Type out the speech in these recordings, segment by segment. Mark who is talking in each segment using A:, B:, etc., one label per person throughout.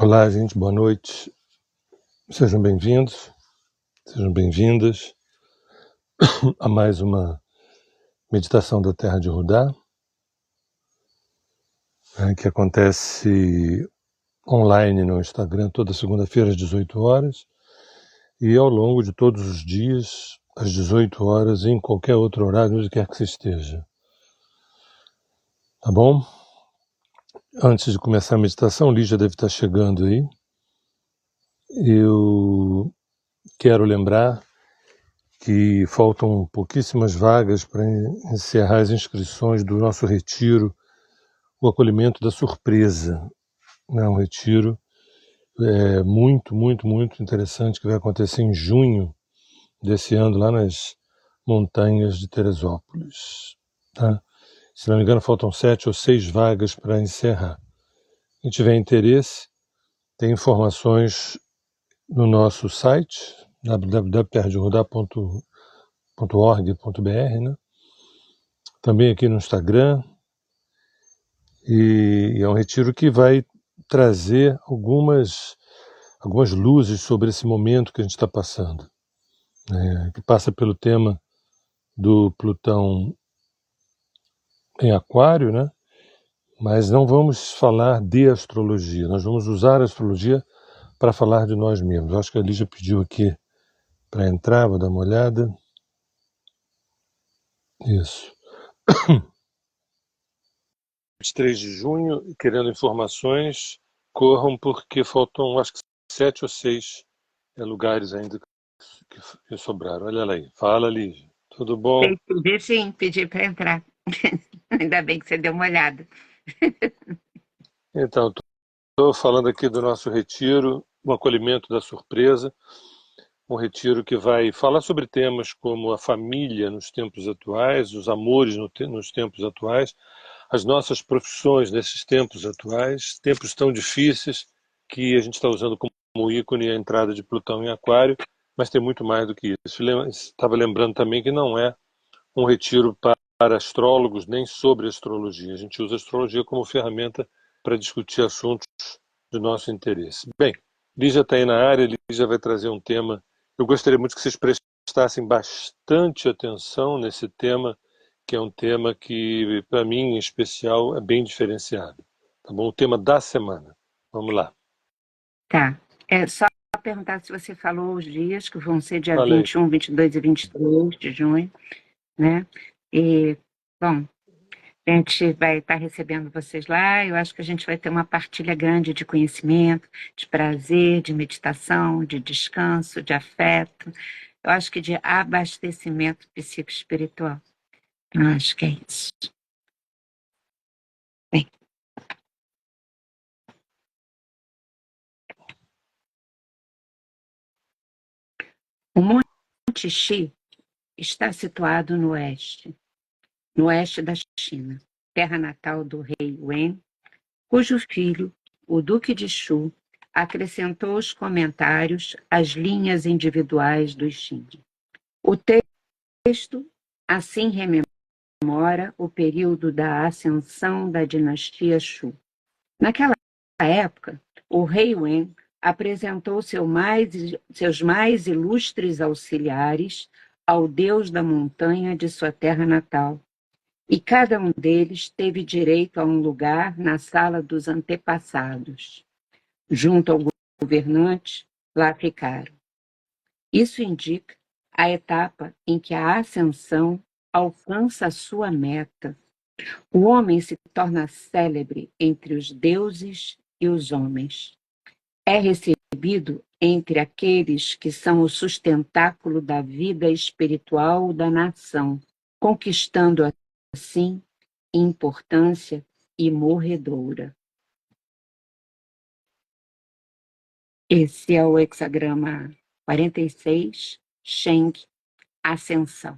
A: Olá, gente, boa noite. Sejam bem-vindos, sejam bem-vindas a mais uma meditação da Terra de Judá, que acontece online no Instagram toda segunda-feira às 18 horas e ao longo de todos os dias às 18 horas em qualquer outro horário, onde quer que você esteja. Tá bom? Antes de começar a meditação, Lígia deve estar chegando aí. Eu quero lembrar que faltam pouquíssimas vagas para encerrar as inscrições do nosso retiro, o acolhimento da surpresa. É um retiro muito interessante que vai acontecer em junho desse ano, lá nas montanhas de Teresópolis. Tá? Se não me engano, faltam 7 ou 6 vagas para encerrar. Quem tiver interesse, tem informações no nosso site, www.terradejudá.org.br, né? Também aqui no Instagram, e é um retiro que vai trazer algumas luzes sobre esse momento que a gente está passando, né? Que passa pelo tema do Plutão em Aquário, né? Mas não vamos falar de astrologia, nós vamos usar a astrologia para falar de nós mesmos. Eu acho que a Lígia pediu aqui para entrar, vou dar uma olhada. Isso. 23 de junho, querendo informações, corram porque faltam, acho que 7 ou 6 lugares ainda que sobraram. Olha lá aí. Fala, Lígia. Tudo bom?
B: Pedi sim, pedi para entrar. Ainda bem que você deu uma olhada.
A: Então, estou falando aqui do nosso retiro, o acolhimento da surpresa, um retiro que vai falar sobre temas como a família nos tempos atuais, os amores nos tempos atuais, as nossas profissões nesses tempos atuais, tempos tão difíceis que a gente está usando como ícone a entrada de Plutão em Aquário, mas tem muito mais do que isso. Estava lembrando também que não é um retiro para astrólogos nem sobre astrologia. A gente usa a astrologia como ferramenta para discutir assuntos de nosso interesse. Bem, Lígia está aí na área, Lígia vai trazer um tema. Eu gostaria muito que vocês prestassem bastante atenção nesse tema, que é um tema que, para mim, em especial, é bem diferenciado. Tá bom? O tema da semana. Vamos lá.
B: Tá. É só perguntar se você falou os dias, que vão ser dia
A: Falei.
B: 21, 22 e 23 de junho, né? E, bom, a gente vai estar recebendo vocês lá. Eu acho que a gente vai ter uma partilha grande de conhecimento, de prazer, de meditação, de descanso, de afeto. Eu acho que de abastecimento psicoespiritual. Eu acho que é isso. Bem, o Monte Xi está situado no oeste da China, terra natal do rei Wen, cujo filho, o Duque de Shu, acrescentou os comentários às linhas individuais dos Xin. O texto assim rememora o período da ascensão da dinastia Shu. Naquela época, o rei Wen apresentou seus mais ilustres auxiliares ao deus da montanha de sua terra natal, e cada um deles teve direito a um lugar na sala dos antepassados. Junto ao governante, lá ficaram. Isso indica a etapa em que a ascensão alcança a sua meta. O homem se torna célebre entre os deuses e os homens. É recebido entre aqueles que são o sustentáculo da vida espiritual da nação, conquistando assim importância imorredoura. Esse é o hexagrama 46, Sheng, Ascensão.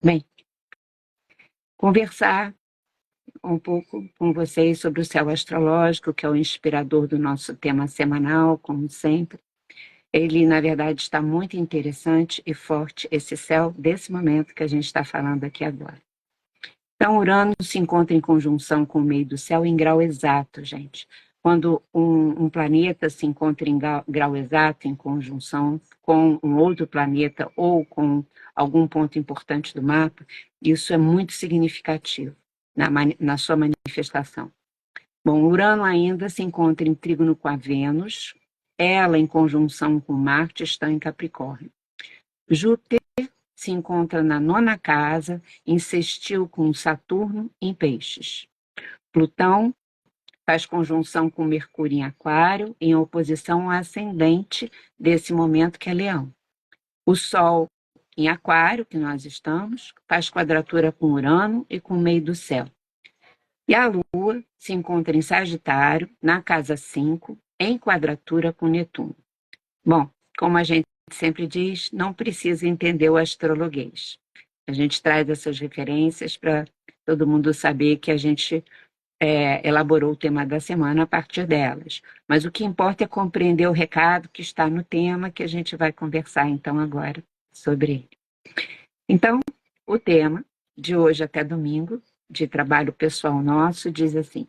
B: Bem, conversar um pouco com vocês sobre o céu astrológico, que é o inspirador do nosso tema semanal, como sempre. Ele, na verdade, está muito interessante e forte, esse céu desse momento que a gente está falando aqui agora. Então, Urano se encontra em conjunção com o meio do céu em grau exato, gente. Quando um planeta se encontra em grau exato, em conjunção com um outro planeta ou com algum ponto importante do mapa, isso é muito significativo na sua manifestação. Bom, Urano ainda se encontra em trígono com a Vênus, ela em conjunção com Marte está em Capricórnio. Júpiter se encontra na 9ª casa, em sextil com Saturno em Peixes. Plutão faz conjunção com Mercúrio em Aquário, em oposição ao ascendente desse momento, que é Leão. O Sol em Aquário, que nós estamos, faz quadratura com Urano e com o meio do céu. E a Lua se encontra em Sagitário, na casa 5, em quadratura com Netuno. Bom, como a gente sempre diz, não precisa entender o astrologuês. A gente traz essas referências para todo mundo saber que a gente elaborou o tema da semana a partir delas. Mas o que importa é compreender o recado que está no tema, que a gente vai conversar então agora sobre ele. Então, o tema de hoje até domingo, de trabalho pessoal nosso, diz assim: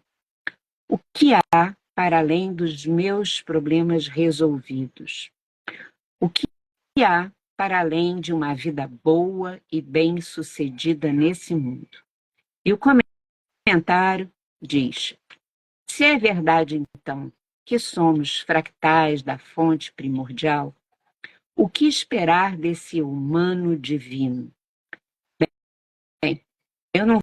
B: o que há para além dos meus problemas resolvidos? O que há para além de uma vida boa e bem-sucedida nesse mundo? E o comentário diz: se é verdade, então, que somos fractais da fonte primordial, o que esperar desse humano divino? Bem, eu não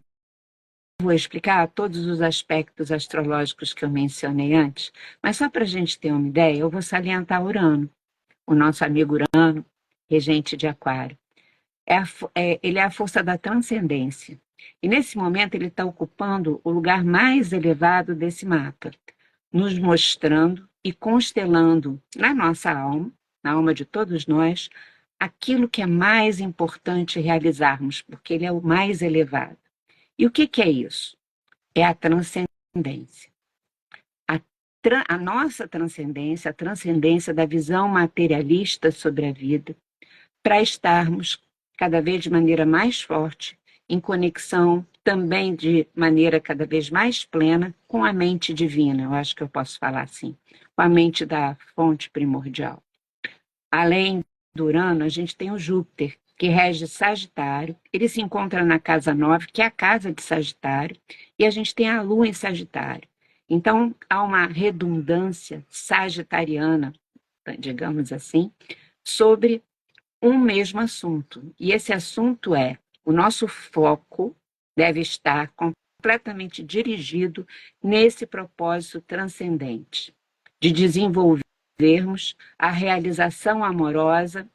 B: vou explicar todos os aspectos astrológicos que eu mencionei antes, mas só para a gente ter uma ideia, eu vou salientar Urano, o nosso amigo Urano, regente de Aquário. Ele é a força da transcendência. E nesse momento ele está ocupando o lugar mais elevado desse mapa, nos mostrando e constelando na nossa alma, na alma de todos nós, aquilo que é mais importante realizarmos, porque ele é o mais elevado. E o que é isso? É a transcendência. A nossa transcendência, a transcendência da visão materialista sobre a vida, para estarmos cada vez de maneira mais forte, em conexão também de maneira cada vez mais plena com a mente divina, eu acho que eu posso falar assim, com a mente da fonte primordial. Além do Urano, a gente tem o Júpiter, que rege Sagitário, ele se encontra na casa 9, que é a casa de Sagitário, e a gente tem a Lua em Sagitário. Então, há uma redundância sagitariana, digamos assim, sobre um mesmo assunto. E esse assunto é: o nosso foco deve estar completamente dirigido nesse propósito transcendente, de desenvolvermos a realização amorosa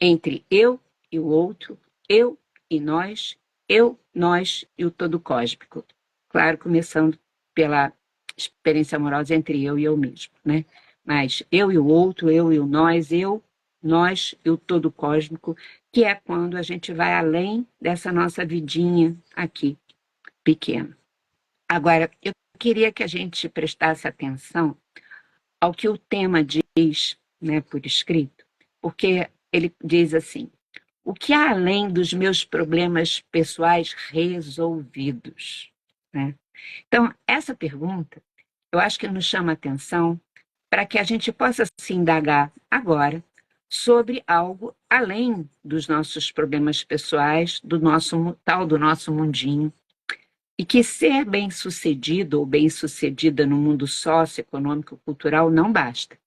B: entre eu e o outro, eu e nós e o todo cósmico. Claro, começando pela experiência amorosa entre eu e eu mesmo, né? Mas eu e o outro, eu e o nós e o todo cósmico, que é quando a gente vai além dessa nossa vidinha aqui, pequena. Agora, eu queria que a gente prestasse atenção ao que o tema diz, né, por escrito, porque ele diz assim: o que há além dos meus problemas pessoais resolvidos? Né? Então, essa pergunta, eu acho que nos chama atenção para que a gente possa se indagar agora sobre algo além dos nossos problemas pessoais, do nosso mundinho, e que ser bem-sucedido ou bem-sucedida no mundo socioeconômico cultural não basta.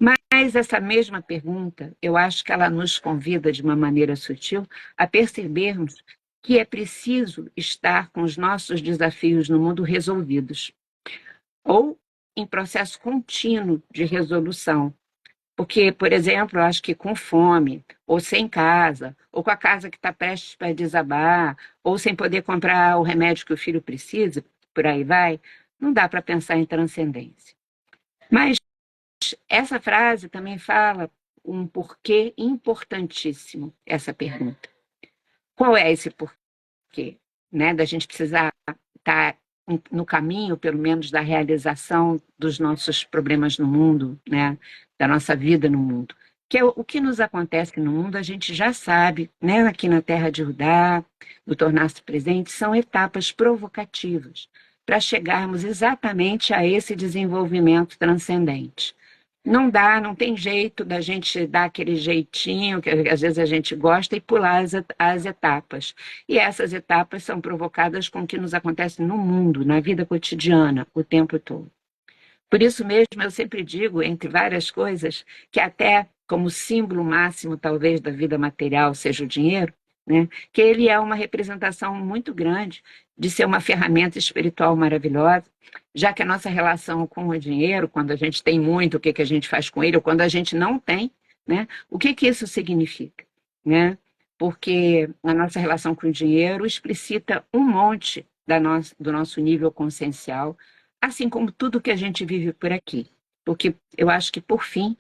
B: Mas essa mesma pergunta, eu acho que ela nos convida de uma maneira sutil a percebermos que é preciso estar com os nossos desafios no mundo resolvidos, ou em processo contínuo de resolução. Porque, por exemplo, eu acho que com fome, ou sem casa, ou com a casa que está prestes para desabar, ou sem poder comprar o remédio que o filho precisa, por aí vai, não dá para pensar em transcendência. Mas essa frase também fala um porquê importantíssimo, essa pergunta. Qual é esse porquê? Né, da gente precisar estar no caminho, pelo menos, da realização dos nossos problemas no mundo, né, da nossa vida no mundo. que é o que nos acontece no mundo, a gente já sabe, né? Aqui na Terra de Judá, no Tornar-se Presente, são etapas provocativas para chegarmos exatamente a esse desenvolvimento transcendente. Não dá, não tem jeito da gente dar aquele jeitinho que às vezes a gente gosta e pular as etapas. E essas etapas são provocadas com o que nos acontece no mundo, na vida cotidiana, o tempo todo. Por isso mesmo, eu sempre digo, entre várias coisas, que até como símbolo máximo, talvez, da vida material seja o dinheiro, né? Que ele é uma representação muito grande de ser uma ferramenta espiritual maravilhosa, já que a nossa relação com o dinheiro, quando a gente tem muito, o que, que a gente faz com ele, ou quando a gente não tem, né? O que, que isso significa? Né? Porque a nossa relação com o dinheiro explicita um monte do nosso nível consciencial, assim como tudo que a gente vive por aqui. Porque eu acho que, por fim,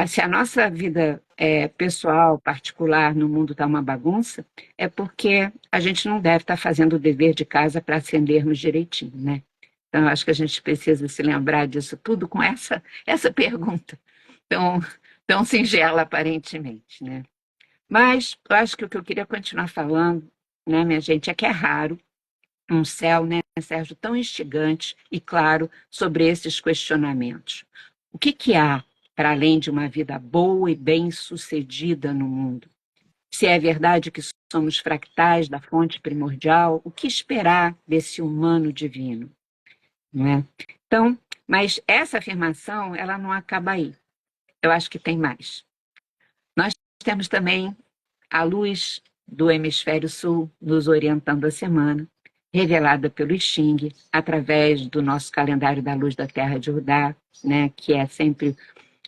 B: se a nossa vida pessoal, particular, no mundo está uma bagunça, é porque a gente não deve estar fazendo o dever de casa para acendermos direitinho, né? Então, eu acho que a gente precisa se lembrar disso tudo com essa pergunta tão, tão singela, aparentemente, né? Mas eu acho que o que eu queria continuar falando, né, minha gente, é que é raro um céu, né, Sérgio, tão instigante e claro sobre esses questionamentos. O que que há para além de uma vida boa e bem-sucedida no mundo? Se é verdade que somos fractais da fonte primordial, o que esperar desse humano divino? Não é? Então, mas essa afirmação, ela não acaba aí. Eu acho que tem mais. Nós temos também a luz do hemisfério sul nos orientando a semana, revelada pelo I Ching, através do nosso calendário da luz da Terra de Judá, né, que é sempre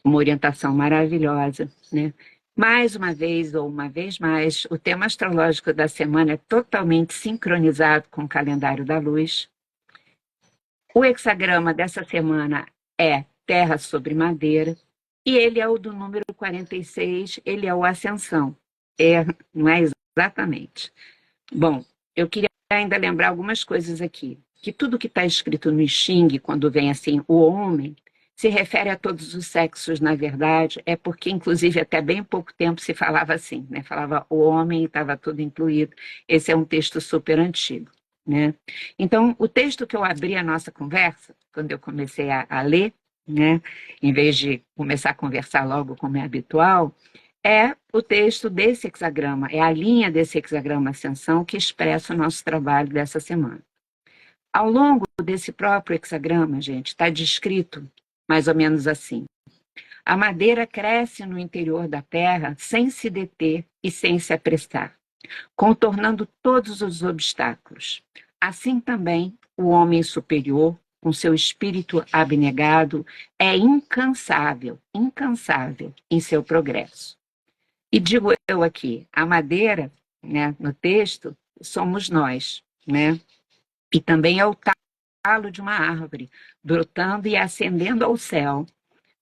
B: uma orientação maravilhosa. Né? Mais uma vez, ou uma vez mais, o tema astrológico da semana é totalmente sincronizado com o calendário da luz. O hexagrama dessa semana é Terra sobre Madeira, e ele é o do número 46, ele é o Ascensão. Não é exatamente. Bom, eu queria ainda lembrar algumas coisas aqui. Que tudo que está escrito no I Ching, quando vem assim, o homem, se refere a todos os sexos, na verdade, é porque, inclusive, até bem pouco tempo se falava assim, né? Falava o homem e estava tudo incluído. Esse é um texto super antigo, né? Então, o texto que eu abri a nossa conversa, quando eu comecei a ler, né? Em vez de começar a conversar logo como é habitual, é o texto desse hexagrama, é a linha desse hexagrama Ascensão que expressa o nosso trabalho dessa semana. Ao longo desse próprio hexagrama, gente, está descrito mais ou menos assim. A madeira cresce no interior da terra sem se deter e sem se apressar, contornando todos os obstáculos. Assim também, o homem superior, com seu espírito abnegado, é incansável, incansável em seu progresso. E digo eu aqui, a madeira, né, no texto, somos nós, né? E também é o talo de uma árvore, brotando e ascendendo ao céu,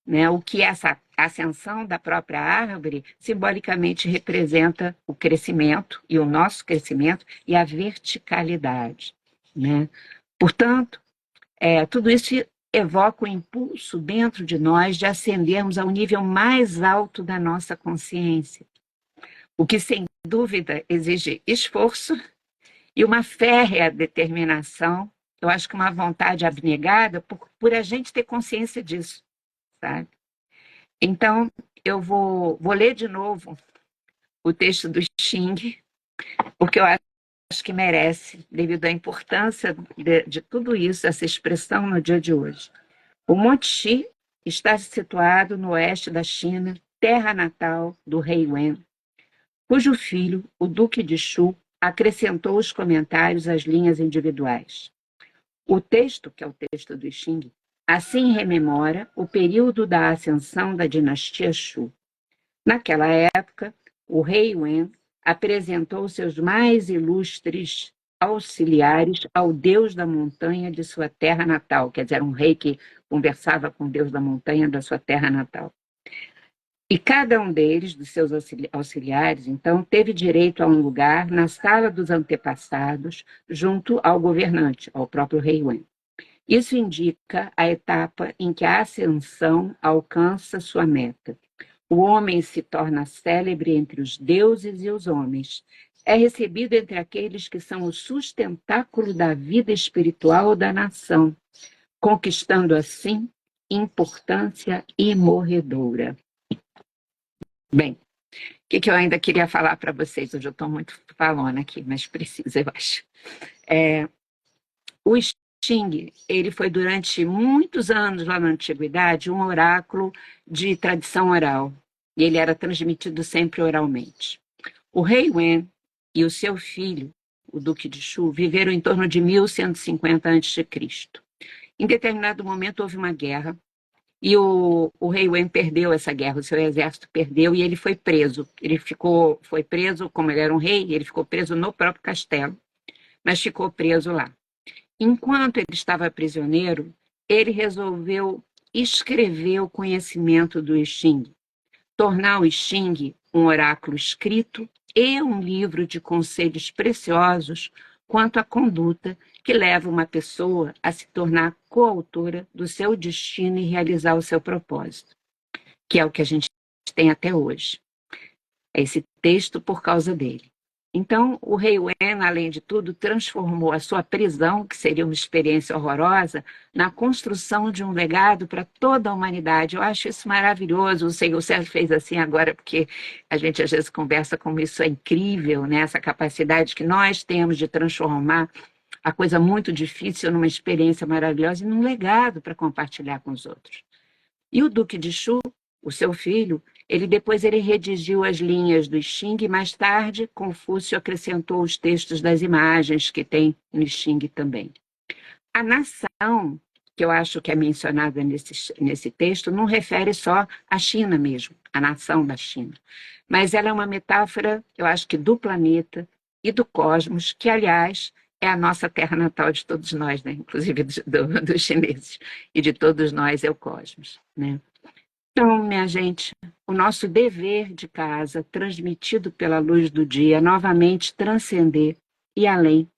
B: né? O que essa ascensão da própria árvore simbolicamente representa o crescimento e o nosso crescimento e a verticalidade, né? Portanto, tudo isso evoca o impulso dentro de nós de ascendermos ao nível mais alto da nossa consciência, o que, sem dúvida, exige esforço e uma férrea determinação, eu acho que uma vontade abnegada por a gente ter consciência disso, sabe? Então, eu vou ler de novo o texto do Xing, porque eu acho que merece, devido à importância de tudo isso, essa expressão no dia de hoje. O Monte Xi está situado no oeste da China, terra natal do rei Wen, cujo filho, o Duque de Shu, acrescentou os comentários às linhas individuais. O texto, que é o texto do Xing, assim rememora o período da ascensão da dinastia Shu. Naquela época, o rei Wen apresentou seus mais ilustres auxiliares ao deus da montanha de sua terra natal, quer dizer, era um rei que conversava com o deus da montanha da sua terra natal. E cada um deles, dos seus auxiliares, então, teve direito a um lugar na sala dos antepassados, junto ao governante, ao próprio rei Wen. Isso indica a etapa em que a ascensão alcança sua meta. O homem se torna célebre entre os deuses e os homens. É recebido entre aqueles que são o sustentáculo da vida espiritual da nação, conquistando assim importância imorredoura. Bem, o que eu ainda queria falar para vocês? Hoje eu estou muito falona aqui, mas preciso, eu acho. O Xing, ele foi durante muitos anos lá na antiguidade um oráculo de tradição oral. E ele era transmitido sempre oralmente. O rei Wen e o seu filho, o duque de Shu, viveram em torno de 1150 a.C. Em determinado momento houve uma guerra e o rei Wen perdeu essa guerra, o seu exército perdeu e ele foi preso. Foi preso, como ele era um rei, ele ficou preso no próprio castelo, mas ficou preso lá. Enquanto ele estava prisioneiro, ele resolveu escrever o conhecimento do I Ching, tornar o I Ching um oráculo escrito e um livro de conselhos preciosos quanto à conduta que leva uma pessoa a se tornar coautora do seu destino e realizar o seu propósito, que é o que a gente tem até hoje. É esse texto por causa dele. Então, o rei Wen, além de tudo, transformou a sua prisão, que seria uma experiência horrorosa, na construção de um legado para toda a humanidade. Eu acho isso maravilhoso. O Senhor Sérgio fez assim agora, porque a gente às vezes conversa como isso é incrível, né? Essa capacidade que nós temos de transformar a coisa muito difícil numa experiência maravilhosa e num legado para compartilhar com os outros. E o Duque de Shu, o seu filho, ele redigiu as linhas do Xing e mais tarde Confúcio acrescentou os textos das imagens que tem no Xing também. A nação, que eu acho que é mencionada nesse texto, não refere só à China mesmo, a nação da China, mas ela é uma metáfora, eu acho que do planeta e do cosmos, que, aliás, é a nossa terra natal de todos nós, né? Inclusive dos chineses, e de todos nós é o cosmos, né? Então, minha gente, o nosso dever de casa, transmitido pela luz do dia, novamente transcender e além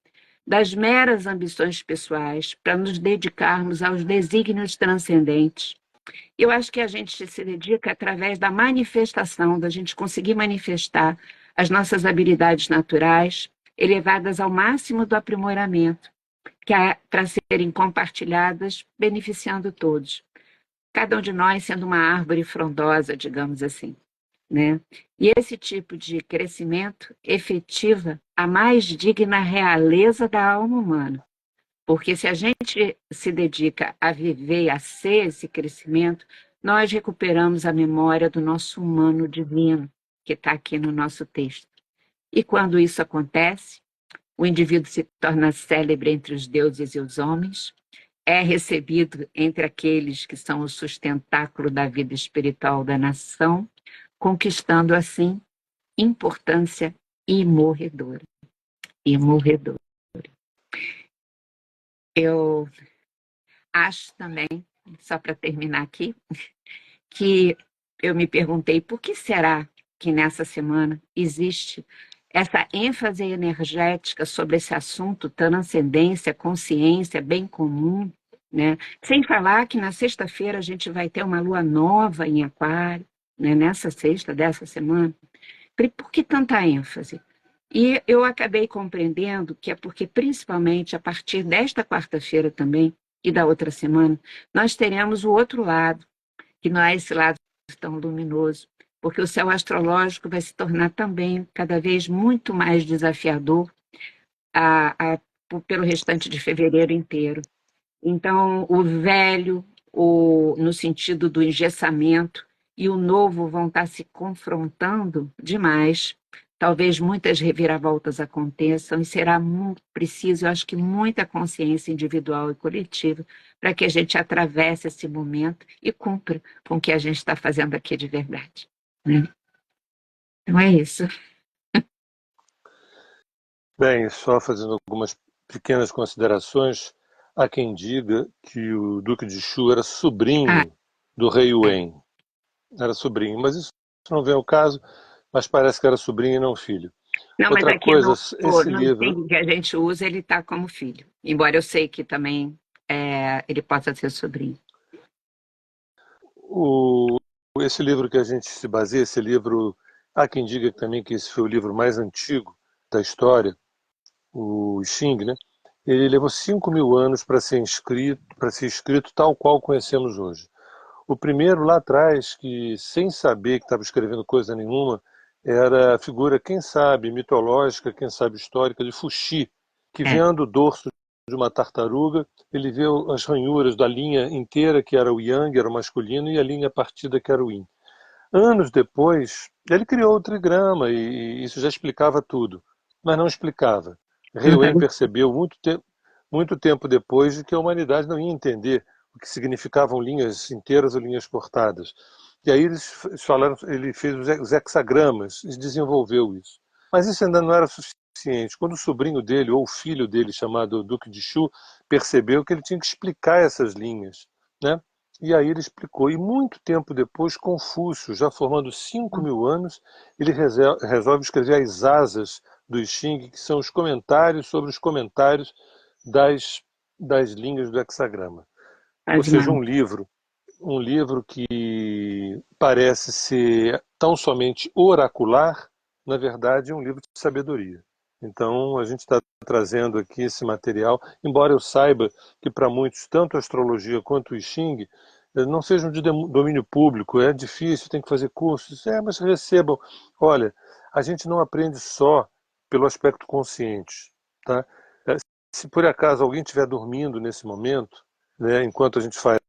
B: das meras ambições pessoais, para nos dedicarmos aos desígnios transcendentes. Eu acho que a gente se dedica através da manifestação, da gente conseguir manifestar as nossas habilidades naturais, elevadas ao máximo do aprimoramento, que é para serem compartilhadas, beneficiando todos. Cada um de nós sendo uma árvore frondosa, digamos assim, né? E esse tipo de crescimento efetiva a mais digna realeza da alma humana. Porque se a gente se dedica a viver e a ser esse crescimento, nós recuperamos a memória do nosso humano divino, que está aqui no nosso texto. E quando isso acontece, o indivíduo se torna célebre entre os deuses e os homens, é recebido entre aqueles que são o sustentáculo da vida espiritual da nação, conquistando assim importância imorredora. Imorredora. Eu acho também, só para terminar aqui, que eu me perguntei por que será que nessa semana existe essa ênfase energética sobre esse assunto, transcendência, consciência, bem comum, né? Sem falar que na sexta-feira a gente vai ter uma lua nova em Aquário, né? Nessa sexta dessa semana. Por que tanta ênfase? E eu acabei compreendendo que é porque, principalmente a partir desta quarta-feira também, e da outra semana, nós teremos o outro lado, que não é esse lado tão luminoso, porque o céu astrológico vai se tornar também cada vez muito mais desafiador pelo restante de fevereiro inteiro. Então, o velho, no sentido do engessamento, e o novo vão estar se confrontando demais. Talvez muitas reviravoltas aconteçam e será muito preciso, eu acho que muita consciência individual e coletiva para que a gente atravesse esse momento e cumpra com o que a gente está fazendo aqui de verdade, né? Então é isso.
A: Bem, só fazendo algumas pequenas considerações, há quem diga que o Duque de Shu era
B: Ah,
A: sobrinho do rei Wen. Era sobrinho, mas isso não vem ao caso, mas parece que era sobrinho e não filho.
B: não, mas
A: Outra
B: aqui
A: coisa, esse
B: no
A: livro,
B: Sting que a gente usa, ele está como filho. Embora eu sei que também ele possa ser sobrinho.
A: o esse livro que a gente se baseia, esse livro, há quem diga também que esse foi o livro mais antigo da história, o Xing, né? Ele levou 5.000 anos para ser escrito tal qual conhecemos hoje. O primeiro lá atrás, que sem saber que estava escrevendo coisa nenhuma, era a figura, quem sabe, mitológica, quem sabe histórica, de Fuxi, que
B: É,
A: vendo o dorso de uma tartaruga, ele viu as ranhuras da linha inteira, que era o Yang, era o masculino, e a linha partida, que era o Yin. Anos depois, ele criou o trigrama e isso já explicava tudo, mas não explicava. Rei Wen
B: uhum,
A: percebeu muito tempo depois de que a humanidade não ia entender o que significavam linhas inteiras ou linhas cortadas. E aí eles falaram, ele fez os hexagramas e desenvolveu isso. Mas isso ainda não era suficiente. Quando o sobrinho dele, ou o filho dele, chamado Duque de Shu, percebeu que ele tinha que explicar essas linhas, né? E aí ele explicou. E muito tempo depois, Confúcio, já formando 5.000 anos, ele resolve escrever as asas do Xing, que são os comentários sobre os comentários das, das linhas do hexagrama. Ou
B: as
A: seja,
B: mãos.
A: um livro que parece ser tão somente oracular, na verdade é um livro de sabedoria. Então a gente está trazendo aqui esse material, embora eu saiba que para muitos, tanto a astrologia quanto o I Ching, não sejam de domínio público, é difícil, tem que fazer cursos, mas recebam. Olha, a gente não aprende só pelo aspecto consciente, tá? Se por acaso alguém estiver dormindo nesse momento, né, enquanto a gente faz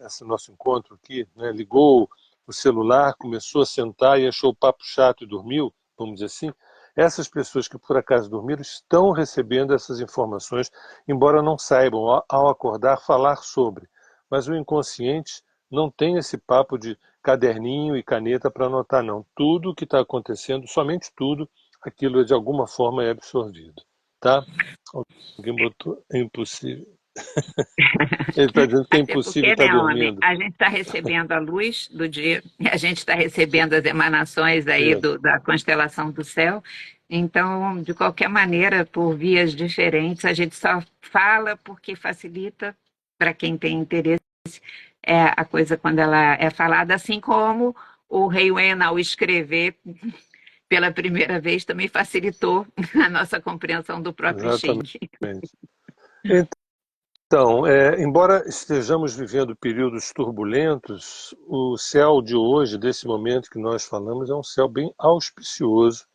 A: esse nosso encontro aqui, né, ligou o celular, começou a sentar e achou o papo chato e dormiu, vamos dizer assim, essas pessoas que por acaso dormiram estão recebendo essas informações, embora não saibam, ao acordar, falar sobre. Mas o inconsciente não tem esse papo de caderninho e caneta para anotar, não. Tudo o que está acontecendo, somente tudo, aquilo de alguma forma é absorvido. Tá? Alguém botou, é impossível. Ele está dizendo que é
B: Até
A: impossível
B: porque,
A: estar
B: né, homem,
A: dormindo.
B: a gente está recebendo a luz do dia, a gente está recebendo as emanações aí
A: É,
B: da constelação do céu. Então, de qualquer maneira, por vias diferentes, a gente só fala porque facilita para quem tem interesse a coisa quando ela é falada, assim como o Rei Wen, ao escrever pela primeira vez, também facilitou a nossa compreensão do próprio Xing.
A: exatamente. Então, embora estejamos vivendo períodos turbulentos, o céu de hoje, desse momento que nós falamos, é um céu bem auspicioso.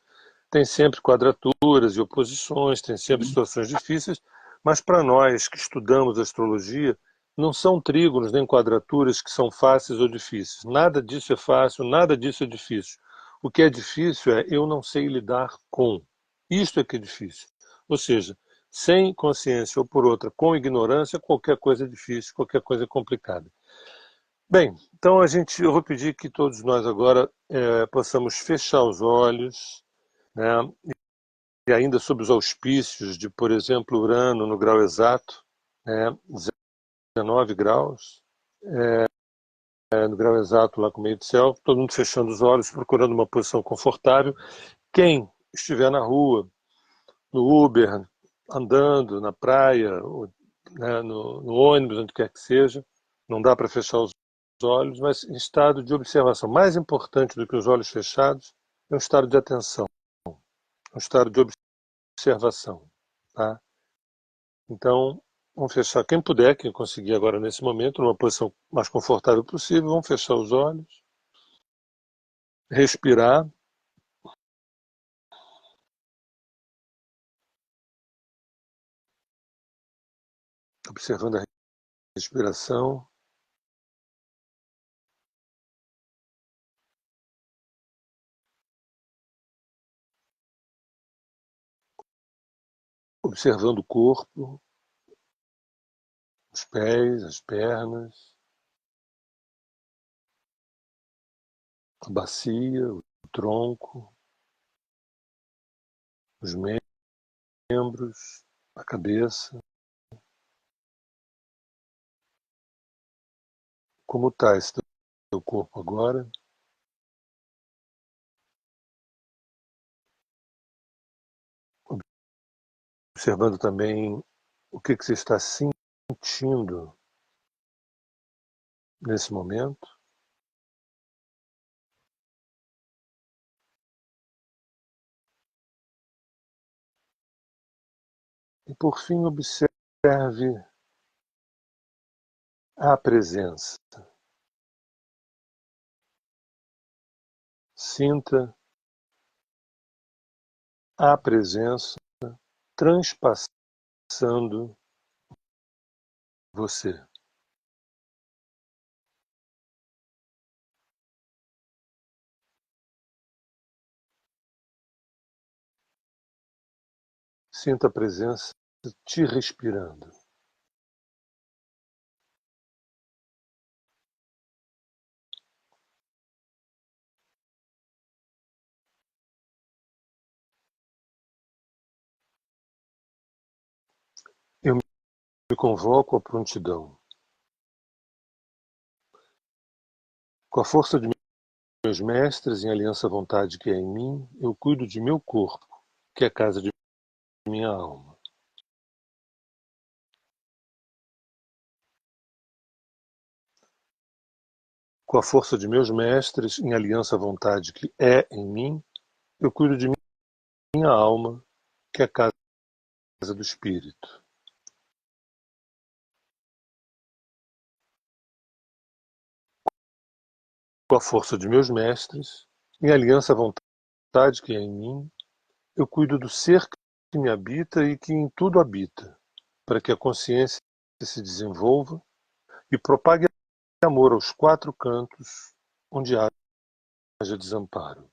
A: Tem sempre quadraturas e oposições, tem sempre situações difíceis, mas para nós que estudamos astrologia, não são trígonos nem quadraturas que são fáceis ou difíceis. Nada disso é fácil, nada disso é difícil. O que é difícil é eu não sei lidar com. Isto é que é difícil. Ou seja, sem consciência ou por outra, com ignorância, qualquer coisa é difícil, qualquer coisa é complicada. Bem, então eu vou pedir que todos nós agora possamos fechar os olhos, né? E ainda sob os auspícios de, por exemplo, Urano no grau exato, né, 19 graus, no grau exato lá com o meio do céu, todo mundo fechando os olhos, procurando uma posição confortável. Quem estiver na rua, no Uber, andando, na praia, ou, né, no ônibus, onde quer que seja, não dá para fechar os olhos, mas em estado de observação. Mais importante do que os olhos fechados é um estado de atenção, um estado de observação. Tá? Então, vamos fechar. Quem puder, quem conseguir agora nesse momento, numa posição mais confortável possível, vamos fechar os olhos, respirar, observando a respiração, observando o corpo, os pés, as pernas, a bacia, o tronco, os membros, a cabeça. Como está esse teu corpo agora? Observando também o que você está sentindo nesse momento. E por fim, observe a presença. Sinta a presença transpassando você. Sinta a presença te respirando. Eu me convoco à prontidão. Com a força de meus mestres, em aliança à vontade que é em mim, eu cuido de meu corpo, que é a casa de minha alma. Com a força de meus mestres, em aliança à vontade que é em mim, eu cuido de minha alma, que é a casa do espírito. Com a força de meus mestres, em aliança à vontade que é em mim, eu cuido do ser que me habita e que em tudo habita, para que a consciência se desenvolva e propague amor aos quatro cantos onde haja desamparo.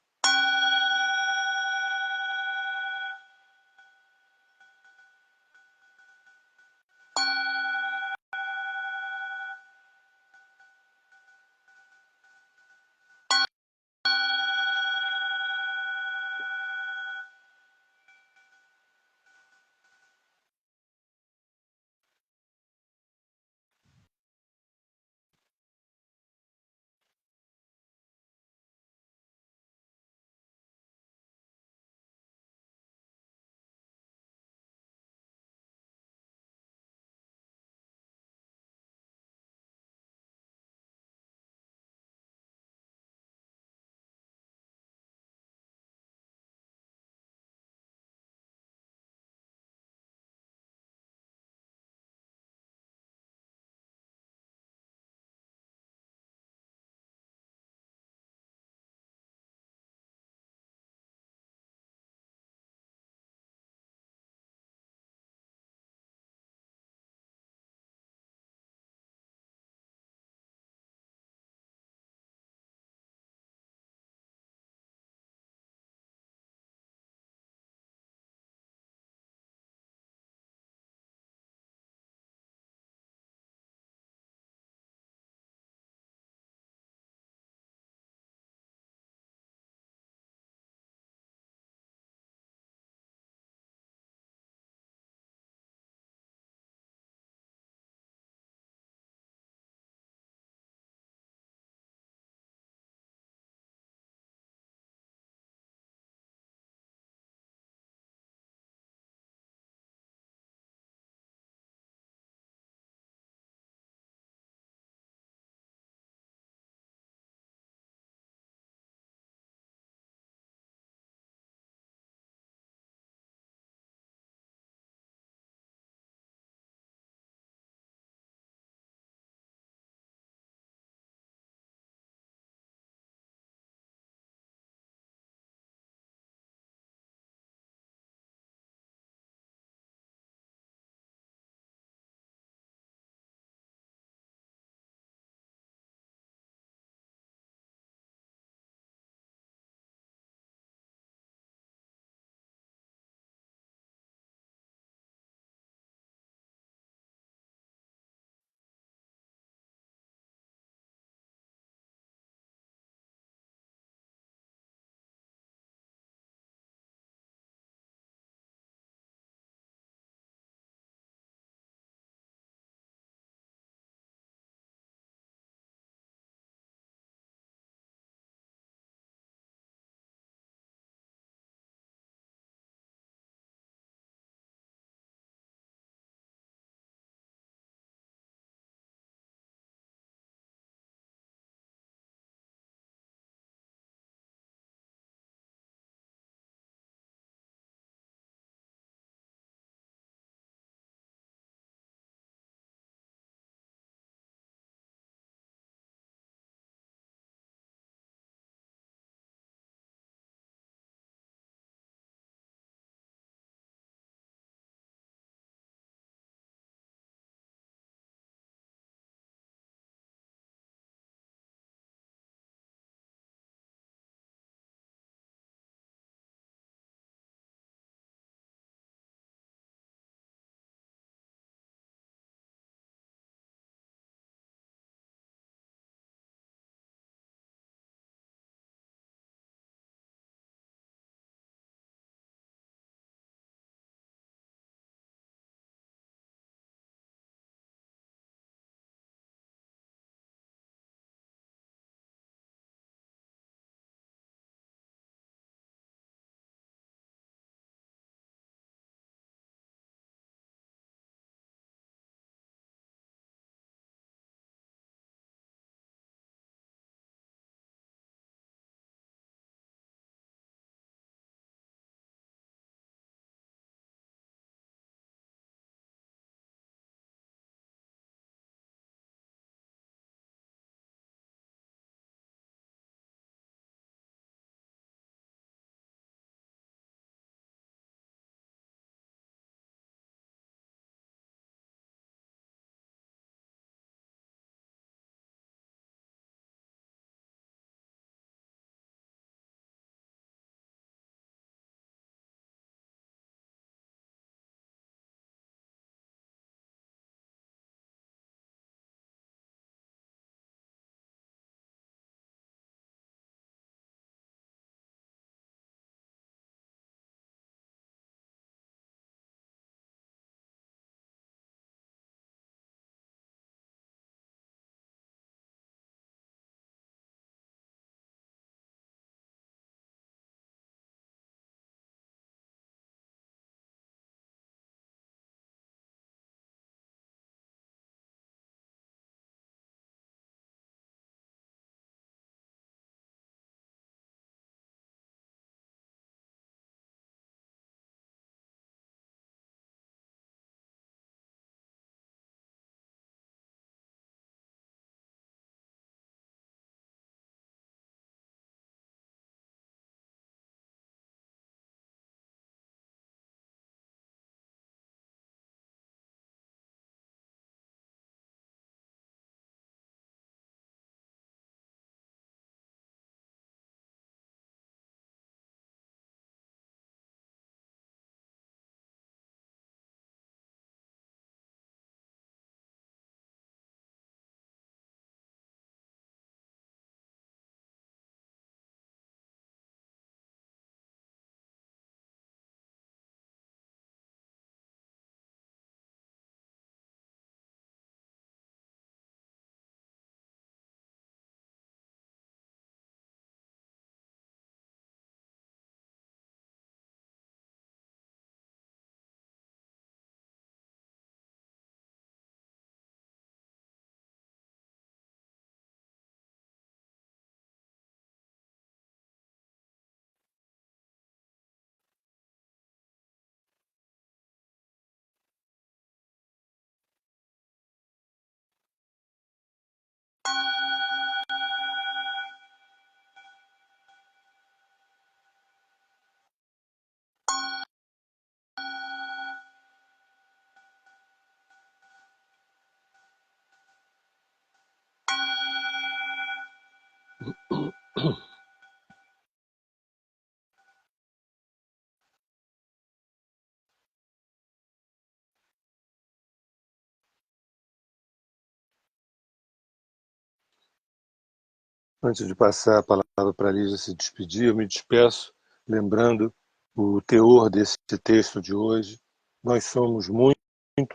A: Antes de passar a palavra para a Lígia se despedir, eu me despeço lembrando o teor desse texto de hoje. Nós somos muito,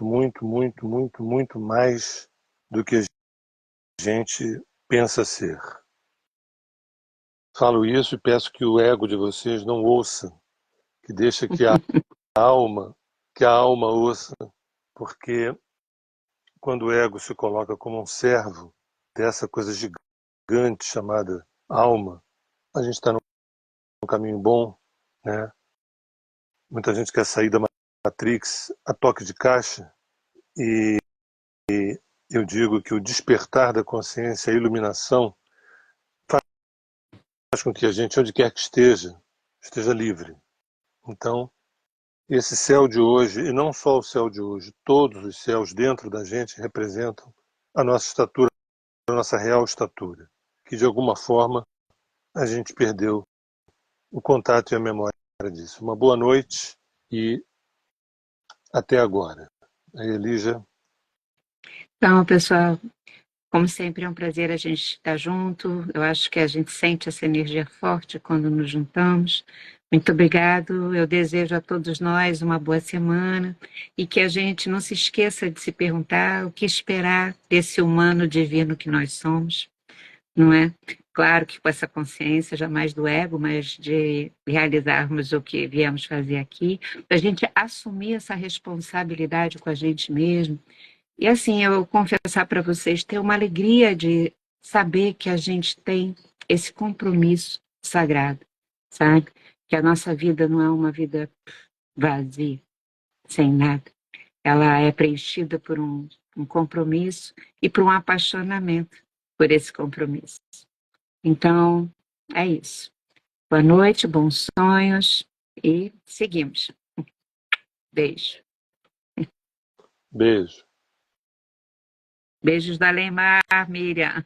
A: muito, muito, muito, muito mais do que a gente pensa ser. Falo isso e peço que o ego de vocês não ouça, que deixe alma, que a alma ouça, porque quando o ego se coloca como um servo dessa coisa gigante chamada alma, a gente está num caminho bom, né? Muita gente quer sair da Matrix a toque de caixa e eu digo que o despertar da consciência, a iluminação, faz com que a gente, onde quer que esteja livre. Então, esse céu de hoje, e não só o céu de hoje, todos os céus dentro da gente representam a nossa estatura, a nossa real estatura, que de alguma forma a gente perdeu o contato e a memória disso. Uma boa noite e até agora. A Elija.
B: Então, pessoal, como sempre, é um prazer a gente estar junto. Eu acho que a gente sente essa energia forte quando nos juntamos. Muito obrigado. Eu desejo a todos nós uma boa semana e que a gente não se esqueça de se perguntar o que esperar desse humano divino que nós somos, não é? Claro que com essa consciência, jamais do ego, mas de realizarmos o que viemos fazer aqui, da gente assumir essa responsabilidade com a gente mesmo. E assim, eu confessar para vocês, ter uma alegria de saber que a gente tem esse compromisso sagrado, sabe? Que a nossa vida não é uma vida vazia, sem nada. Ela é preenchida por um compromisso e por um apaixonamento por esse compromisso. Então, é isso. Boa noite, bons sonhos e seguimos. Beijo.
A: Beijo.
B: Beijos da Lemar, Miriam.